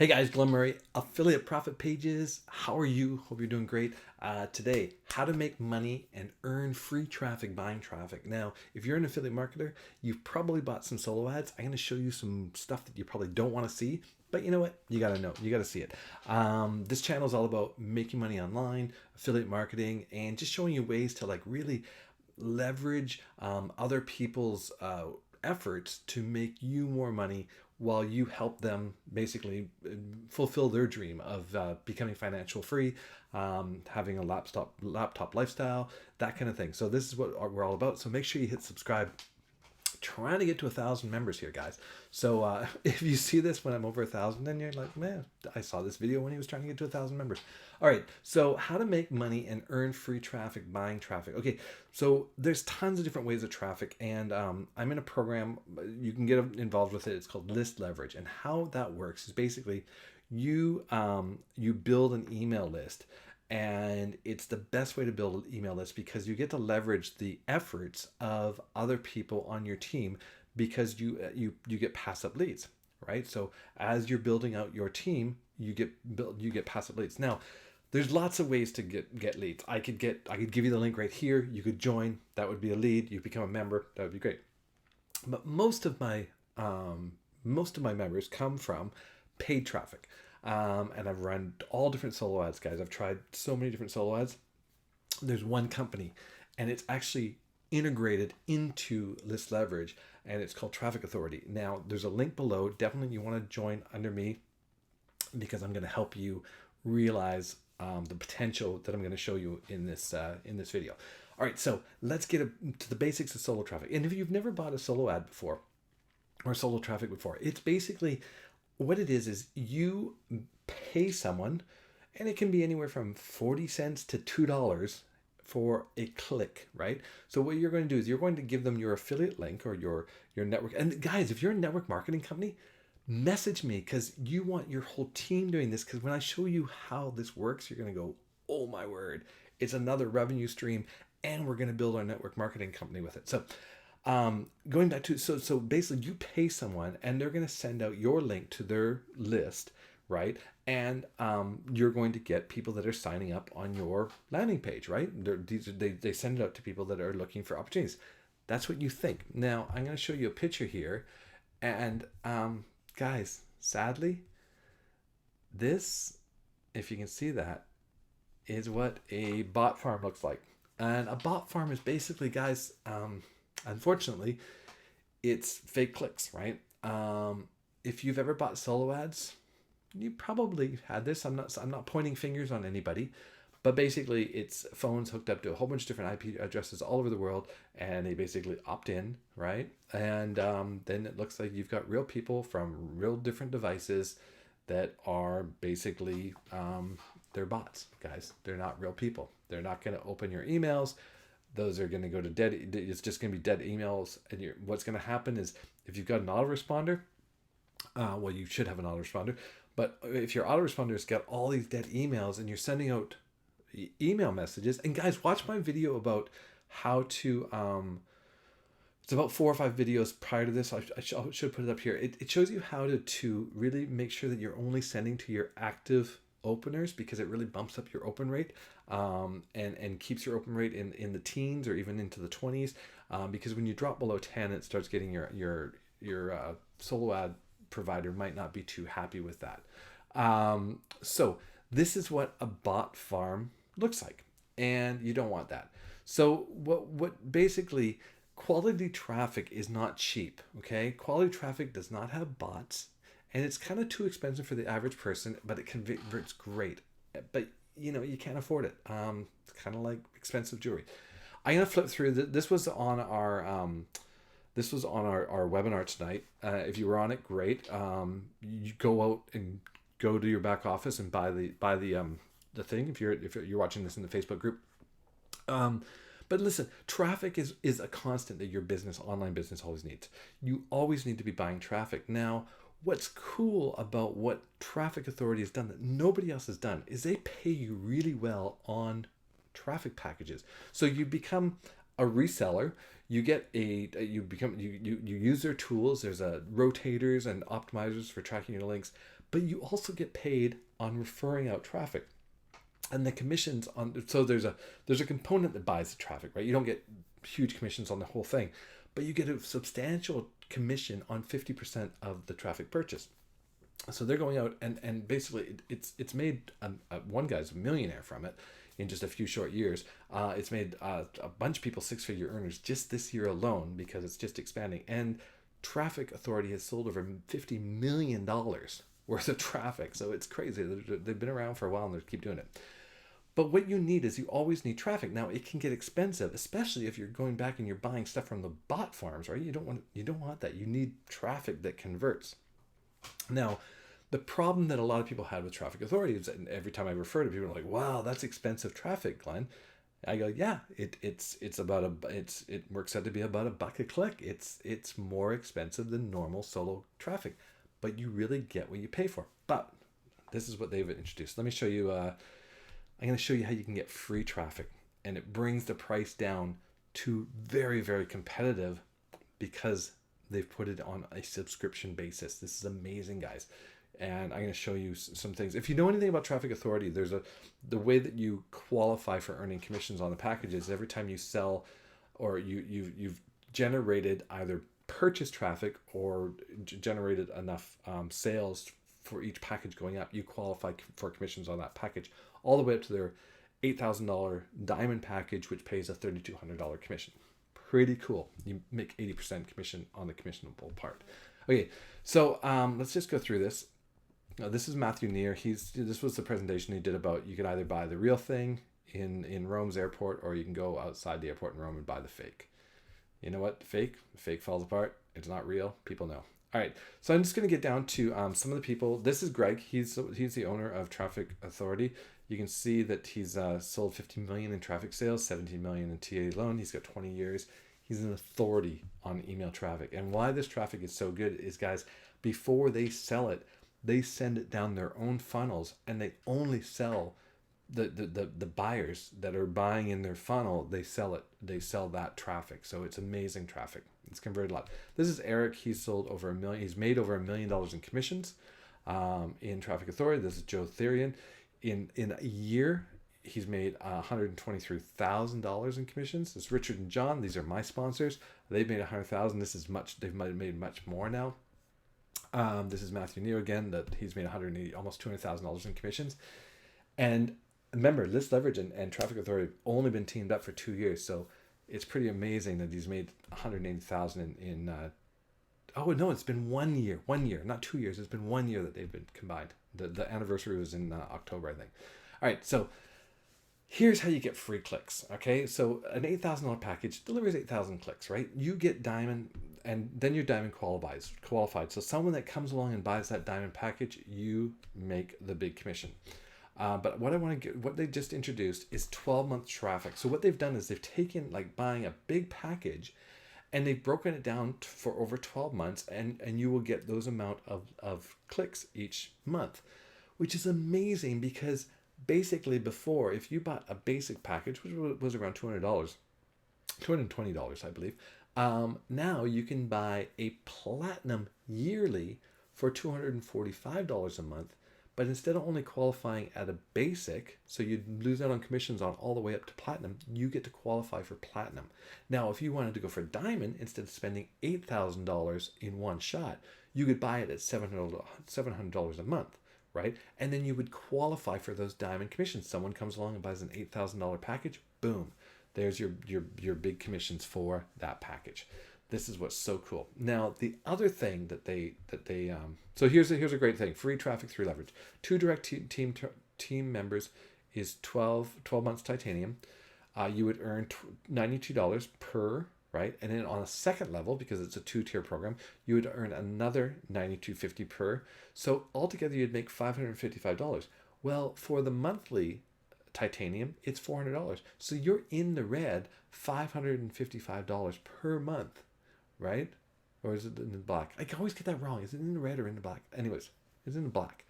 Hey guys, Glen Murray, Affiliate Profit Pages. How are you? Hope you're doing great. Today, how to make money and earn free traffic buying traffic. Now, if you're an affiliate marketer, you've probably bought some solo ads. I'm going to show you some stuff that you probably don't want to see, but you know what? You got to know. You got to see it. This channel is all about making money online, affiliate marketing, and just showing you ways to really leverage other people's efforts to make you more money while you help them basically fulfill their dream of becoming financial free, having a laptop lifestyle, that kind of thing. So this is what we're all about. So make sure you hit subscribe. Trying to get to 1,000 members here, guys. So if you see this when I'm over 1,000, then you're like, man, I saw this video when he was trying to get to 1,000 members. All right, so how to make money and earn free traffic buying traffic. Okay, so there's tons of different ways of traffic, and I'm in a program, you can get involved with it. It's called List Leverage, and how that works is basically you build an email list. And it's the best way to build an email list because you get to leverage the efforts of other people on your team because you get passive leads, right? So as you're building out your team, you get passive leads. Now, there's lots of ways to get leads. I could give you the link right here. You could join. That would be a lead. You become a member. That would be great. But most of my members come from paid traffic. And I've run all different solo ads, guys. I've tried so many different solo ads. There's one company, and it's actually integrated into List Leverage, and it's called Traffic Authority. Now, there's a link below. Definitely you want to join under me because I'm going to help you realize the potential that I'm going to show you in this video. All right, so let's get to the basics of solo traffic. And if you've never bought a solo ad before or solo traffic before, it's basically what it is you pay someone, and it can be anywhere from 40 cents to $2 for a click, right? So what you're going to do is you're going to give them your affiliate link or your network. And guys, if you're a network marketing company, message me because you want your whole team doing this, because when I show you how this works, you're going to go, oh my word, it's another revenue stream, and we're going to build our network marketing company with it. So going back to, so basically you pay someone and they're going to send out your link to their list, right? And you're going to get people that are signing up on your landing page, right? They send it out to people that are looking for opportunities. That's what you think. Now, I'm going to show you a picture here. And guys, sadly, this, if you can see that, is what a bot farm looks like. And a bot farm is basically, guys, unfortunately, it's fake clicks, right? If you've ever bought solo ads, you probably had this. I'm not pointing fingers on anybody, but basically it's phones hooked up to a whole bunch of different IP addresses all over the world, and they basically opt in, right? And then it looks like you've got real people from real different devices that are basically they're bots, guys. They're not real people. They're not going to open your emails. Those are going to go to dead. It's just going to be dead emails. And what's going to happen is if you've got an autoresponder, well, you should have an autoresponder. But if your autoresponder's got all these dead emails and you're sending out email messages, and guys, watch my video about how to, it's about 4 or 5 videos prior to this. I should put it up here. It shows you how to really make sure that you're only sending to your active openers, because it really bumps up your open rate and keeps your open rate in the teens or even into the 20s, because when you drop below 10, it starts getting your solo ad provider might not be too happy with that. So this is what a bot farm looks like, and you don't want that. So what basically, quality traffic is not cheap, okay? Quality traffic does not have bots, and it's kind of too expensive for the average person, but it converts great. But you can't afford it. It's kind of like expensive jewelry. I'm gonna flip through. This was on our webinar tonight. If you were on it, great. You go out and go to your back office and buy the thing. If you're watching this in the Facebook group. But listen, traffic is a constant that your online business always needs. You always need to be buying traffic. Now, what's cool about what Traffic Authority has done that nobody else has done is they pay you really well on traffic packages. So you become A reseller, you get you use their tools. There's rotators and optimizers for tracking your links, but you also get paid on referring out traffic. And the commissions on, so there's a component that buys the traffic, right? You don't get huge commissions on the whole thing, but you get a substantial commission on 50% of the traffic purchase. So they're going out and basically it's made one guy's a millionaire from it in just a few short years. It's made a bunch of people six-figure earners just this year alone because it's just expanding. And Traffic Authority has sold over $50 million worth of traffic. So it's crazy. They've been around for a while and they keep doing it. But what you need is you always need traffic. Now it can get expensive, especially if you're going back and you're buying stuff from the bot farms, right? You don't want that. You need traffic that converts. Now, the problem that a lot of people had with Traffic Authority is that every time I refer to people are like, "Wow, that's expensive traffic, Glenn." I go, "Yeah, it works out to be about $1 a click. It's more expensive than normal solo traffic, but you really get what you pay for." But this is what they've introduced. Let me show you. I'm going to show you how you can get free traffic, and it brings the price down to very, very competitive because they've put it on a subscription basis. This is amazing, guys. And I'm going to show you some things. If you know anything about Traffic Authority, the way that you qualify for earning commissions on the packages. Every time you sell, or you've generated either purchase traffic or generated enough sales for each package going up, you qualify for commissions on that package, all the way up to their $8,000 diamond package, which pays a $3,200 commission. Pretty cool. You make 80% commission on the commissionable part. Okay, so let's just go through this. This is Matthew Neer. This was the presentation he did about you could either buy the real thing in Rome's airport, or you can go outside the airport in Rome and buy the fake. You know what? The fake falls apart. It's not real. People know. All right, so I'm just going to get down to some of the people. This is Greg. He's the owner of Traffic Authority. You can see that he's sold $50 million in traffic sales, $17 million in TA alone. He's got 20 years. He's an authority on email traffic. And why this traffic is so good is, guys, before they sell it, they send it down their own funnels, and they only sell the buyers that are buying in their funnel. They sell that traffic. So it's amazing traffic. It's converted a lot. This is Eric. He's sold over $1 million. He's made over $1 million in commissions in Traffic Authority. This is Joe Therian. In a year, he's made $123,000 in commissions. This is Richard and John. These are my sponsors. They've made $100,000. This is much. They've made much more now. This is Matthew Neer again. That he's made almost $200,000 in commissions. And remember, List Leverage and Traffic Authority have only been teamed up for 2 years. So it's pretty amazing that he's made $180,000 in. Oh no, it's been 1 year. 1 year, not 2 years. It's been 1 year that they've been combined. The anniversary was in October, I think. All right, so here's how you get free clicks. Okay, so an $8,000 package delivers 8,000 clicks, right? You get diamond, and then you're diamond qualified. So someone that comes along and buys that diamond package, you make the big commission. But what they just introduced is 12-month traffic. So what they've done is they've taken like buying a big package, and they've broken it down for over 12 months, and you will get those amount of clicks each month, which is amazing because basically before, if you bought a basic package, which was around $200, $220, I believe, now you can buy a platinum yearly for $245 a month. But instead of only qualifying at a basic, so you'd lose out on commissions on all the way up to platinum, you get to qualify for platinum. Now, if you wanted to go for diamond, instead of spending $8,000 in one shot, you could buy it at $700 a month, right? And then you would qualify for those diamond commissions. Someone comes along and buys an $8,000 package, boom, there's your big commissions for that package. This is what's so cool. Now, the other thing that they so here's a great thing: free traffic through leverage. 2 direct team members is 12 months titanium. You would earn $92 per, right? And then on a second level, because it's a 2-tier program, you would earn another $92.50 per. So altogether, you'd make $555. Well, for the monthly titanium, it's $400. So you're in the red $555 per month. Right? Or is it in the black? I always get that wrong. Is it in the red or in the black? Anyways, it's in the black.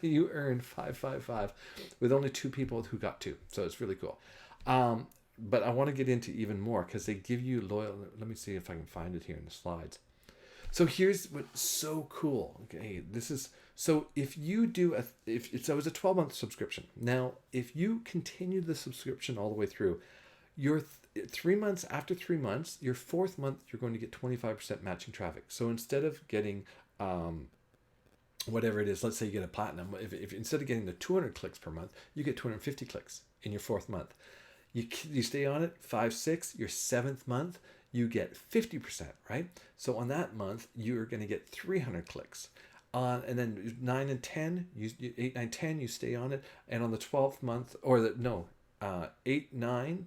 You earn $555 with only 2 people who got 2. So it's really cool. but I want to get into even more because they give you loyal. Let me see if I can find it here in the slides. So here's what's so cool. Okay, this is so if you do if it's so it's a 12-month subscription. Now, if you continue the subscription all the way through, your 3 months after 3 months, your fourth month, you're going to get 25% matching traffic. So instead of getting whatever it is, let's say you get a platinum. If instead of getting the 200 clicks per month, you get 250 clicks in your fourth month. You stay on it 5, 6. Your seventh month, you get 50%, right? So on that month, you're going to get 300 clicks. And then 9 and 10, 8, 9, 10, you stay on it. And on the 12th month, 8, 9,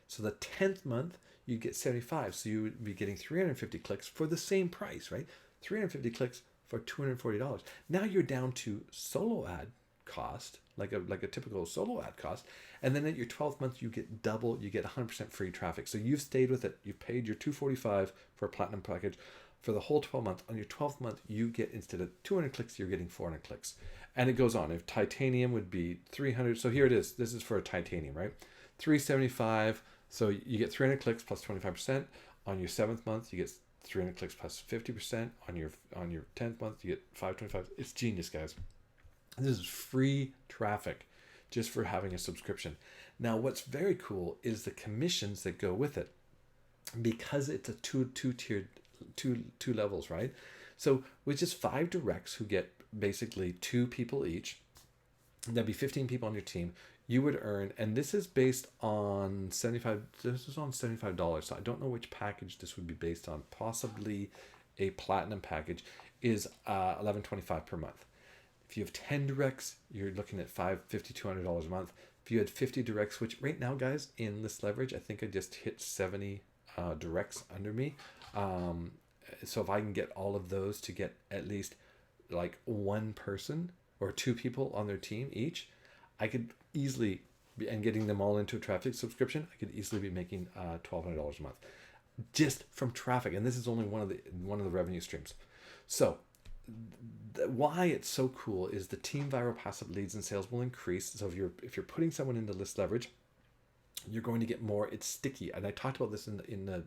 so the 10th month, you get 75. So you would be getting 350 clicks for the same price, right? 350 clicks for $240. Now you're down to solo ad cost, like a typical solo ad cost. And then at your 12th month, you get double, you get 100% free traffic. So you've stayed with it. You paid your $245 for a platinum package for the whole 12 months. On your 12th month, you get, instead of 200 clicks, you're getting 400 clicks. And it goes on. If titanium would be 300, so here it is. This is for a titanium, right? 375. So you get 300 clicks plus 25%. On your 7th month, you get 300 clicks plus 50%. On your 10th month, you get 525. It's genius, guys. This is free traffic just for having a subscription. Now, what's very cool is the commissions that go with it, because it's a two-tiered, two levels, right? So with just 5 directs who get basically 2 people each, that'd be 15 people on your team. You would earn, and this is based on $75. This is on $75. So I don't know which package this would be based on. Possibly a platinum package is $11.25 per month. If you have 10 directs, you're looking at $200 a month. If you had 50 directs, which right now, guys, in this leverage, I think I just hit 70 directs under me. So if I can get all of those to get at least like 1 person or 2 people on their team each, I could easily be, and getting them all into a traffic subscription, I could easily be making $1,200 a month just from traffic. And this is only one of the revenue streams. So why it's so cool is the team viral passive leads and sales will increase. So if you're putting someone into list leverage, you're going to get more. It's sticky, and I talked about this in the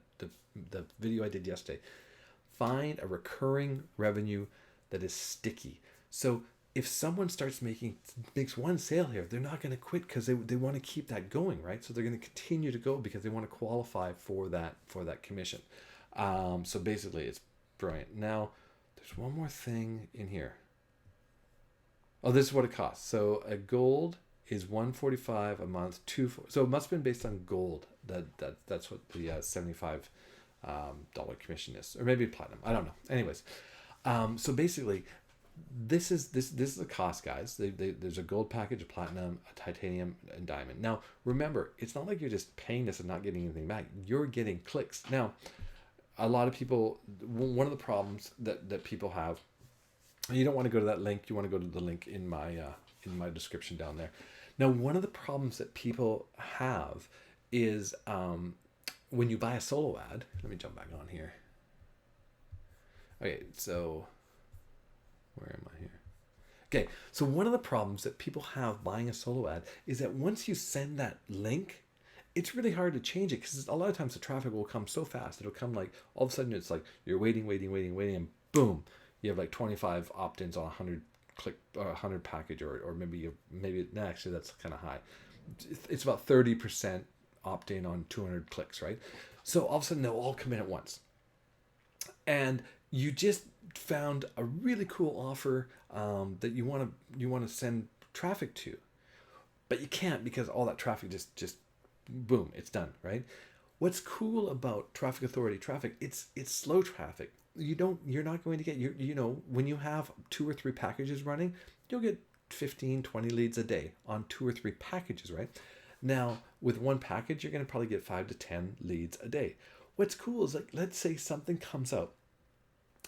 video I did yesterday. Find a recurring revenue that is sticky. So if someone makes one sale here, they're not going to quit because they want to keep that going, right? So they're going to continue to go because they want to qualify for that commission. So basically, it's brilliant. Now, there's one more thing in here. Oh, this is what it costs. So a gold is $145 a month. So it must have been based on gold. That's what the $75 commission is, or maybe platinum. I don't know. Anyways, so basically, this is the cost, guys. There's a gold package, a platinum, a titanium, and diamond. Now, remember, it's not like you're just paying this and not getting anything back. You're getting clicks. Now, a lot of people, one of the problems that people have, you don't want to go to that link. You want to go to the link in my description down there. Now, one of the problems that people have is when you buy a solo ad. Let me jump back on here. Okay, so where am I here? Okay, so one of the problems that people have buying a solo ad is that once you send that link, it's really hard to change it because a lot of times the traffic will come so fast. It'll come like all of a sudden it's like you're waiting, and boom, you have like 25 opt-ins on 100 click or 100 package, or maybe actually that's kind of high. It's about 30% opt-in on 200 clicks, right? So all of a sudden they'll all come in at once, and you just found a really cool offer that you want to send traffic to, but you can't because all that traffic just boom, it's done, right? What's cool about traffic authority traffic, it's slow traffic. You're not going to get when you have 2 or 3 packages running, you'll get 15, 20 leads a day on 2 or 3 packages, right? Now, with one package, you're going to probably get 5 to 10 leads a day. What's cool is, like, let's say something comes out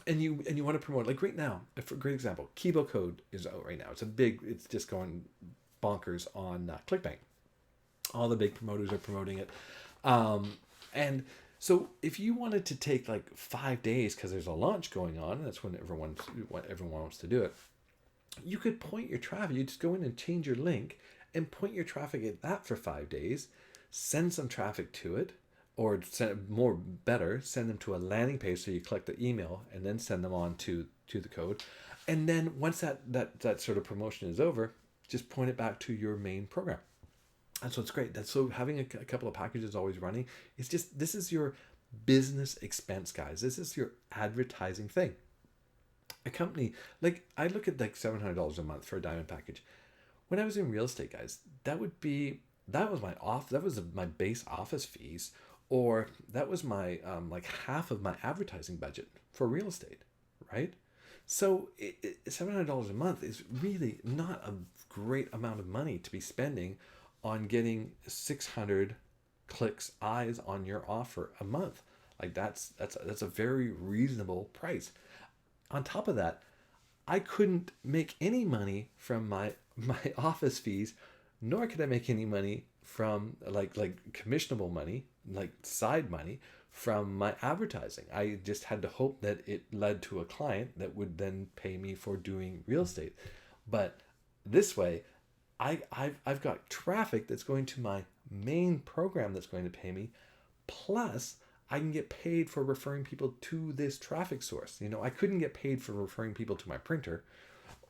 and you want to promote, like right now, for a great example, Kibo Code is out right now. It's just going bonkers on ClickBank. All the big promoters are promoting it. And so if you wanted to take like 5 days because there's a launch going on, and that's when everyone wants to do it, you could point your traffic. You just go in and change your link and point your traffic at that for 5 days. send some traffic to it, or send them to a landing page. So you collect the email and then send them on to the code. And then once that sort of promotion is over, just point it back to your main program. And so it's great. That's so having a couple of packages always running. It's just, this is your business expense, guys. This is your advertising thing. A company, like I look at like $700 a month for a diamond package. When I was in real estate, guys, that was my base office fees, or that was my like half of my advertising budget for real estate, right? So $700 a month is really not a great amount of money to be spending on getting 600 clicks, eyes on your offer a month. Like that's a very reasonable price. On top of that, I couldn't make any money from my office fees, nor could I make any money from like commissionable money, like side money from my advertising. I just had to hope that it led to a client that would then pay me for doing real estate. But this way, I've got traffic that's going to my main program that's going to pay me, plus I can get paid for referring people to this traffic source. You know, I couldn't get paid for referring people to my printer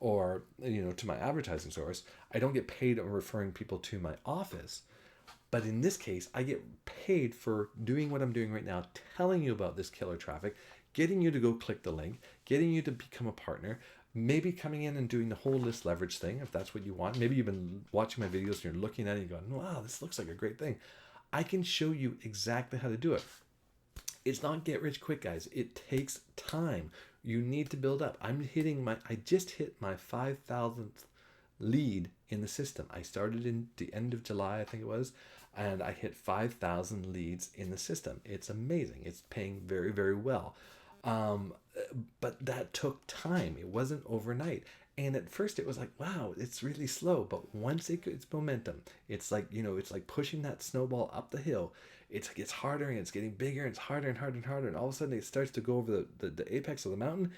or, you know, to my advertising source. I don't get paid on referring people to my office. But in this case, I get paid for doing what I'm doing right now, telling you about this killer traffic, getting you to go click the link, getting you to become a partner, maybe coming in and doing the whole list leverage thing, if that's what you want. Maybe you've been watching my videos and you're looking at it and going, wow, this looks like a great thing. I can show you exactly how to do it. It's not get rich quick, guys. It takes time. You need to build up. I just hit my 5,000th lead in the system. I started in the end of July, I think it was, and I hit 5,000 leads in the system. It's amazing. It's paying very, very well. But that took time. It wasn't overnight. And at first it was like, wow, it's really slow. But once it's momentum, it's like, you know, it's like pushing that snowball up the hill. It gets harder and it's getting bigger and it's harder and harder and harder. And all of a sudden it starts to go over the apex of the mountain.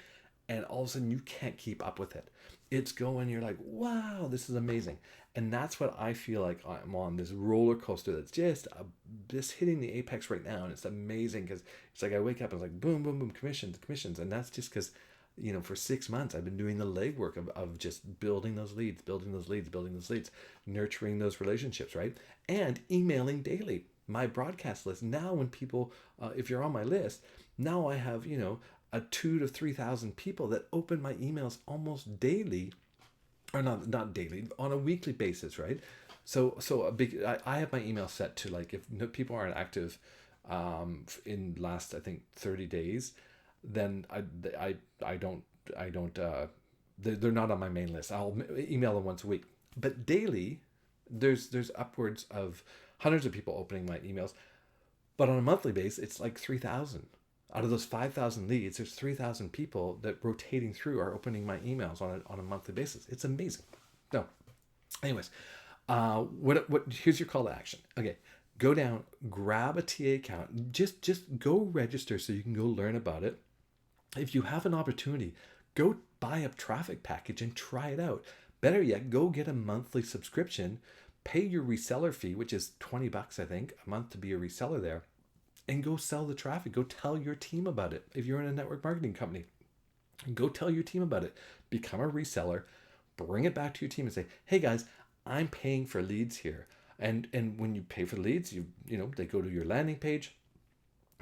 And all of a sudden you can't keep up with it. It's going, you're like, wow, this is amazing. And that's what I feel like I'm on, this roller coaster that's just hitting the apex right now. And it's amazing because it's like I wake up and it's like boom, boom, boom, commissions. And that's just because, you know, for 6 months I've been doing the legwork of just building those leads, nurturing those relationships, right? And emailing daily. My broadcast list now, when people, if you're on my list, now I have, you know, a 2,000 to 3,000 people that open my emails almost daily, or not daily, on a weekly basis, right? So I have my email set to, like, if people aren't active in last, I think, 30 days, then I don't they're not on my main list. I'll email them once a week, but daily there's upwards of hundreds of people opening my emails. But on a monthly basis, it's like 3,000. Out of those 5,000 leads, there's 3,000 people that rotating through are opening my emails on a monthly basis. It's amazing. No, anyways, here's your call to action. Okay, go down, grab a TA account. Just go register so you can go learn about it. If you have an opportunity, go buy a traffic package and try it out. Better yet, go get a monthly subscription, pay your reseller fee, which is $20, I think, a month to be a reseller there, and go sell the traffic. Go tell your team about it. If you're in a network marketing company, go tell your team about it. Become a reseller, bring it back to your team and say, hey guys, I'm paying for leads here. And when you pay for the leads, you know, they go to your landing page,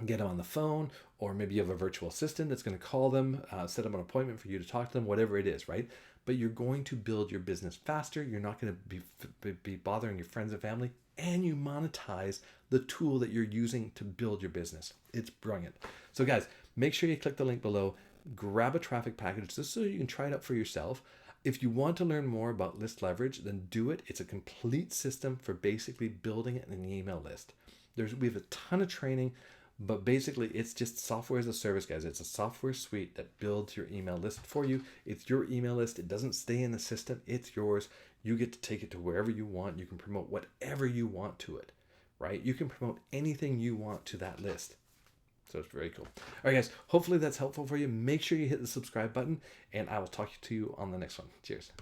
get them on the phone, or maybe you have a virtual assistant that's going to call them, set up an appointment for you to talk to them, whatever it is, right? But you're going to build your business faster. You're not going to be bothering your friends and family, and you monetize the tool that you're using to build your business. It's brilliant. So guys, make sure you click the link below, grab a traffic package just so you can try it out for yourself. If you want to learn more about list leverage, then do it. It's a complete system for basically building an email list. We have a ton of training, but basically it's just software as a service, guys. It's a software suite that builds your email list for you. It's your email list. It doesn't stay in the system. It's yours. You get to take it to wherever you want. You can promote whatever you want to it, right? You can promote anything you want to that list. So it's very cool. All right, guys, hopefully that's helpful for you. Make sure you hit the subscribe button, and I will talk to you on the next one. Cheers.